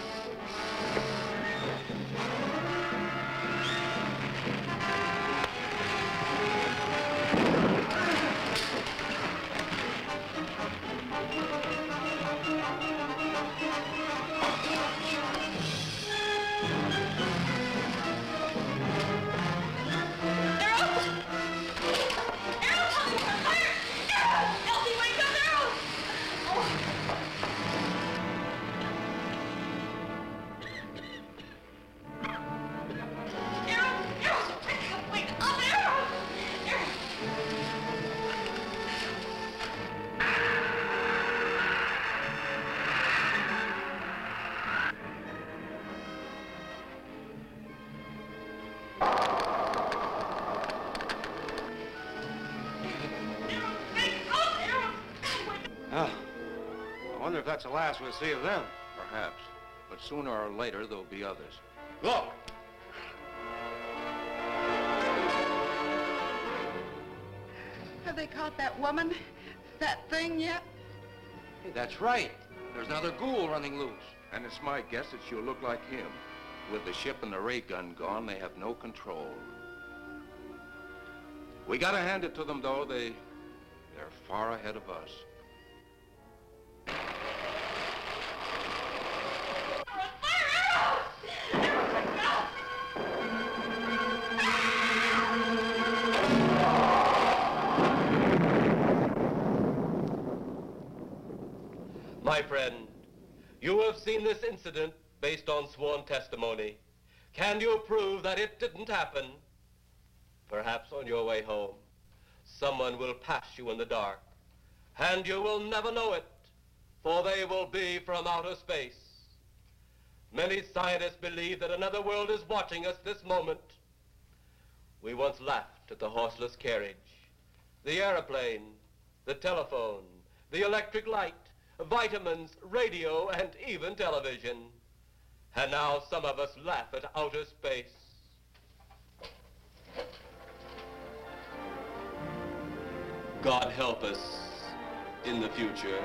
Oh, I wonder if that's the last we'll see of them. Perhaps. But sooner or later, there'll be others. Look! Have they caught that woman? That thing yet? Hey, that's right. There's another ghoul running loose. And it's my guess that she'll look like him. With the ship and the ray gun gone, they have no control. We gotta hand it to them, though. They're far ahead of us. My friend, you have seen this incident based on sworn testimony. Can you prove that it didn't happen? Perhaps on your way home, someone will pass you in the dark, and you will never know it, for they will be from outer space. Many scientists believe that another world is watching us this moment. We once laughed at the horseless carriage, the airplane, the telephone, the electric light, vitamins, radio, and even television. And now some of us laugh at outer space. God help us in the future.